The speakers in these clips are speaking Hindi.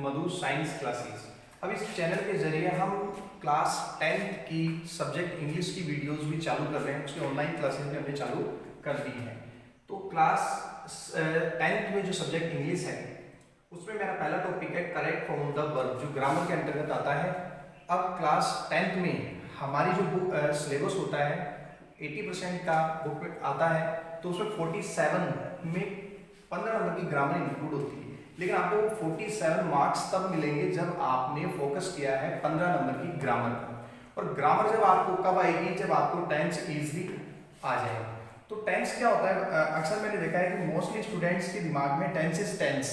मधु साइंस क्लासेस। अब इस चैनल के जरिए हम क्लास 10th की सब्जेक्ट इंग्लिश की वीडियोस भी चालू कर रहे हैं, उसकी ऑनलाइन क्लासेस भी हमने चालू कर दी हैं। तो क्लास 10th में जो सब्जेक्ट इंग्लिश है उसमें मेरा पहला टॉपिक है correct form of the verb, जो ग्रामर के अंतर्गत आता है। अब क्लास 10th में हमारी जो बुक सिलेबस होता है 80% का बुक आता है, तो उसमें 47 में 15 नंबर की ग्रामर इंक्लूड होती है। लेकिन आपको 47 मार्क्स तब मिलेंगे जब आपने फोकस किया है 15 नंबर की ग्रामर पर। और ग्रामर जब आपको कब आएगी, जब आपको टेंस इजीली आ जाएगा। तो टेंस क्या होता है, अक्सर मैंने देखा है कि मोस्टली स्टूडेंट्स के दिमाग में टेंस इज टेंस,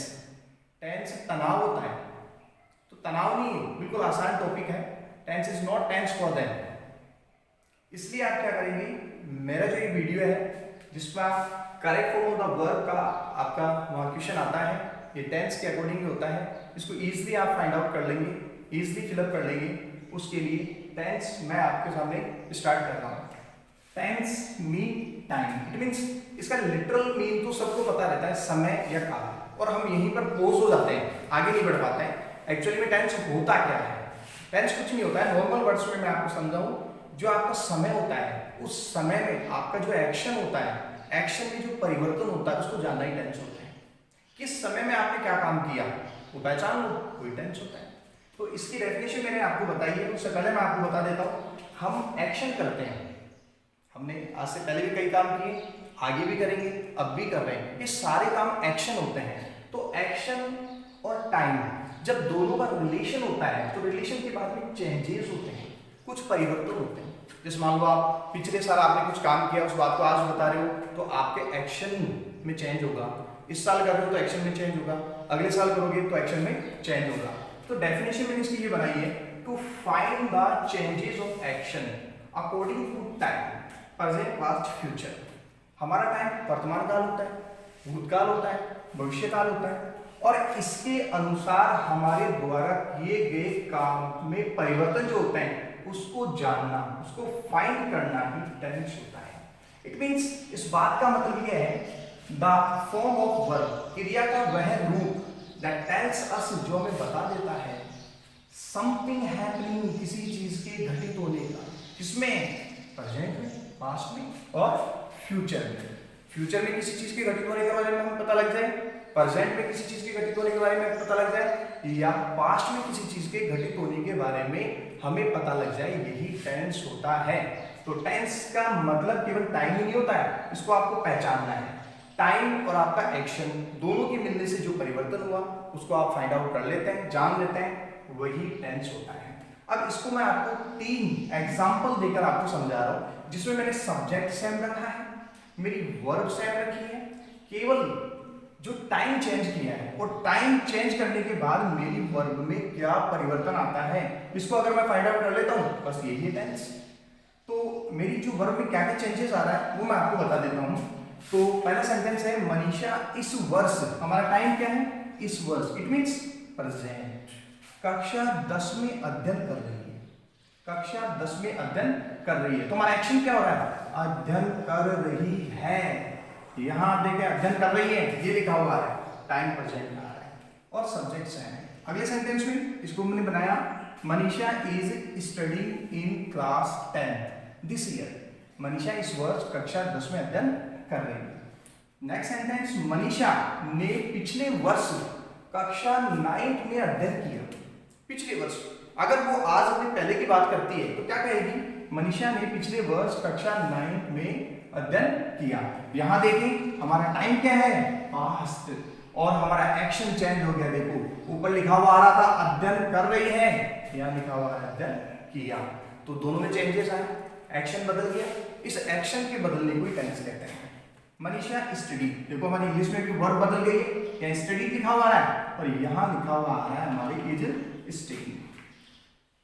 टेंस तनाव होता है। तो तनाव नहीं, बिल्कुल आसान टॉपिक है। Tense is not tense for them. इसलिए आप क्या करेंगे, मेरा जो ये वीडियो है जिसमें correct form of the verb का आपका वहाँ क्वेश्चन आता है, ये टेंस के अकॉर्डिंग होता है। इसको इजीली आप फाइंड आउट कर लेंगे, इजीली फिलअप कर लेंगे। उसके लिए टेंस मैं आपके सामने स्टार्ट कर रहा हूँ। Tens mean time, it means इसका लिटरल मीन तो सबको पता रहता है, समय या काल। और हम यहीं पर पोज हो जाते हैं, आगे नहीं बढ़ पाते हैं। एक्चुअली में टेंस होता क्या है? टेंस कुछ नहीं होता है, नॉर्मल वर्ड्स में मैं आपको समझाऊं। जो आपका समय होता है, उस समय में आपका जो एक्शन होता है, एक्शन में जो परिवर्तन होता है, उसको जानना ही टेंस होता है। किस समय में आपने क्या काम किया वो पहचान लो, कोई टेंस होता है। तो इसकी डेफिनेशन मैंने आपको बताई है। उससे पहले मैं आपको बता देता हूँ, हम एक्शन करते हैं, हमने आज से पहले भी कई काम किए, आगे भी करेंगे, अब भी कर रहे हैं। ये सारे काम एक्शन होते हैं। तो एक्शन और टाइम जब दोनों का रिलेशन होता है, तो रिलेशन के बाद में चेंजेस होते हैं, कुछ परिवर्तन होते हैं। जैसे मान लो आप पिछले साल आपने कुछ काम किया, उस बात को आज बता रहे हो, तो आपके एक्शन में चेंज होगा। इस साल कर रहे हो तो एक्शन में चेंज होगा, अगले साल करोगे तो एक्शन में चेंज होगा। तो डेफिनेशन मैंने इसकी ये बनाई है, to find the changes of action according to time, present past future. हमारा टाइम वर्तमान काल होता है, भूतकाल होता है, भविष्य काल होता है, और इसके अनुसार हमारे द्वारा किए गए काम में परिवर्तन जो होते हैं उसको जानना, उसको फाइंड करना ही टेंस होता है। इट मींस इस बात का मतलब यह है, द फॉर्म ऑफ वर्ब, क्रिया का वह रूप, दैट टेल्स अस, जो हमें बता देता है समथिंग हैपनिंग, किसी चीज के घटित होने का। किसमें? प्रेजेंट में, पास्ट में और फ्यूचर में। फ्यूचर में किसी चीज के घटित होने के बारे में हमें पता लग जाए, प्रेजेंट में किसी चीज के घटित होने के बारे में पता लग जाए, या पास्ट में किसी चीज के घटित होने के बारे में हमें पता लग जाए, यही टेंस होता है। तो टेंस का मतलब केवल टाइम ही नहीं होता है, इसको आपको पहचानना है। टाइम और आपका एक्शन दोनों के मिलने से जो परिवर्तन हुआ उसको आप फाइंड आउट कर लेते हैं, जान लेते हैं, वही टेंस होता है। अब इसको मैं आपको 3 एग्जाम्पल देकर आपको समझा रहा हूं, जिसमें मैंने सब्जेक्ट सेम रखा है, मेरी वर्ब सेम रखी है, केवल जो टाइम चेंज किया है, और टाइम चेंज करने के बाद मेरी वर्ब में क्या परिवर्तन आता है, इसको अगर मैं फाइंड आउट कर लेता हूं, बस यही है टेंस। तो मेरी जो वर्ब में क्या क्या चेंजेस आ रहा है वो मैं आपको बता देता हूं। तो पहला सेंटेंस है, मनीषा इस वर्ष, हमारा टाइम क्या है? इस वर्ष, इट मींस प्रेजेंट, कक्षा 10 में अध्ययन कर रही है। कक्षा 10 में अध्ययन कर रही है, तो हमारा एक्शन क्या हो रहा है? अध्ययन कर रही है। यहां देखें, अध्ययन कर रही है, ये लिखा हुआ है, टाइम प्रेजेंट आ रहा है, और सब्जेक्ट सेम है। अगले सेंटेंस में इसको हमने बनाया, Manisha is studying in class 10 this year. Manisha इस वर्ष कक्षा 10 में अध्ययन कर रही है। नेक्स्ट सेंटेंस, मनीषा ने पिछले वर्ष कक्षा 9th में अध्ययन किया। पिछले वर्ष, अगर वो आज अपने पहले की बात करती है तो क्या कहेगी? मनीषा ने पिछले वर्ष कक्षा 9th में अध्ययन किया। यहां देखें, हमारा टाइम क्या है? पास्ट, और हमारा एक्शन चेंज हो गया। देखो ऊपर लिखा हुआ आ रहा था अध्ययन कर रही है, यहां लिखा हुआ है अध्ययन किया। तो दोनों में चेंजेस आए, एक्शन बदल गया। इस एक्शन के बदलने को ही टेंस कहते हैं। मनीषा स्टडी, देखो हमारी इंग्लिश में भी वर्ब बदल गई है, या स्टडी लिखा हुआ है और यहां लिखा हुआ आ रहा है हमारे is study.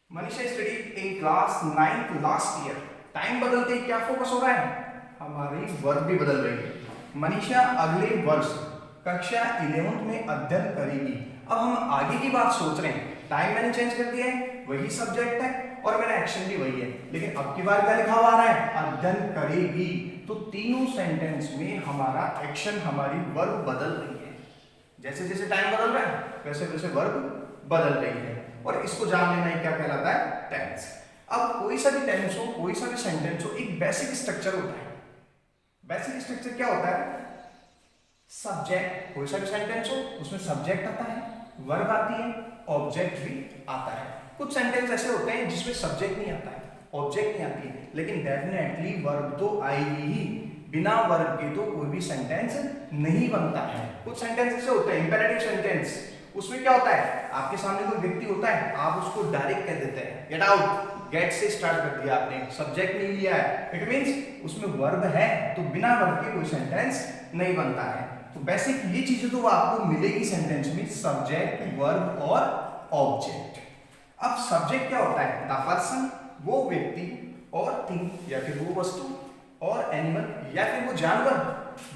Manisha study in class 9th last year. Time बदलते ही क्या फोकस हो रहा है? हमारी वर्ब भी बदल रही है। मनीषा अगले वर्ष कक्षा 11th में अध्ययन करेगी। अब हम आगे की बात सोच रहे हैं, टाइम मैंने चेंज कर दिया है, वही सब्जेक्ट है और मेरा एक्शन भी वही है, लेकिन अब की बार क्या लिखा हुआ आ रहा है? अध्ययन करेगी। तो तीनों सेंटेंस में हमारा एक्शन, हमारी वर्ब बदल रही है। जैसे जैसे टाइम बदल रहा है वैसे वैसे वर्ब बदल रही है, और इसको जान लेना क्या कहलाता है, टेंस। अब कोई सा भी टेंस हो, कोई सा भी सेंटेंस हो, एक बेसिक स्ट्रक्चर होता है। बेसिक स्ट्रक्चर क्या होता है, सब्जेक्ट, कोई सा भी सेंटेंस हो उसमें सब्जेक्ट आता है, वर्ब आती है, ऑब्जेक्ट भी आता है। कुछ सेंटेंस ऐसे होते हैं जिसमें सब्जेक्ट नहीं आता है, ऑब्जेक्ट नहीं आती है, लेकिन डेफिनेटली वर्ब तो आएगी ही। बिना वर्ब के तो कोई भी सेंटेंस नहीं बनता है। कुछ सेंटेंस ऐसे होते हैं, इंपेरेटिव सेंटेंस, उसमें क्या होता है, आपके सामने कोई व्यक्ति होता है, आप उसको डायरेक्ट कह देते हैं, गेट आउट, गेट से स्टार्ट कर दिया आपने, सब्जेक्ट नहीं लिया है, इट मींस उसमें वर्ब है, तो बिना वर्ब के कोई सेंटेंस नहीं बनता है। तो बेसिक ये चीजें तो आपको मिलेगी सेंटेंस में, सब्जेक्ट, वर्ब और ऑब्जेक्ट। अब सब्जेक्ट क्या होता है, द पर्सन, वो व्यक्ति, और थिंग या फिर वो वस्तु, और एनिमल या फिर वो जानवर,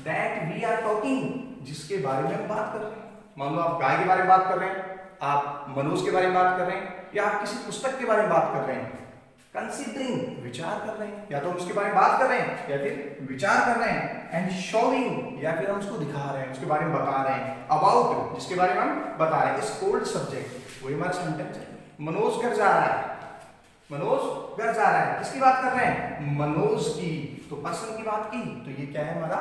दैट वी आर टॉकिंग, जिसके बारे में हम बात कर रहे हैं। मान लो आप गाय के बारे में बात कर रहे हैं, आप मनोज के बारे में बात कर रहे हैं, या आप किसी पुस्तक के बारे में बात कर रहे हैं, कंसीडरिंग, विचार कर रहे हैं, या तो हम उसके बारे में बात कर रहे हैं या फिर विचार कर रहे हैं, एंड शोइंग, या फिर हम उसको दिखा रहे हैं, उसके बारे में बता रहे हैं, अबाउट, जिसके बारे में हम बता रहे हैं, इस कोल्ड सब्जेक्ट, वही हमारा सेंटेंस है। मनोज घर जा रहा है, मनोज घर जा रहा है, किसकी बात कर रहे हैं, मनोज की, तो पर्सन की बात की, तो ये क्या है हमारा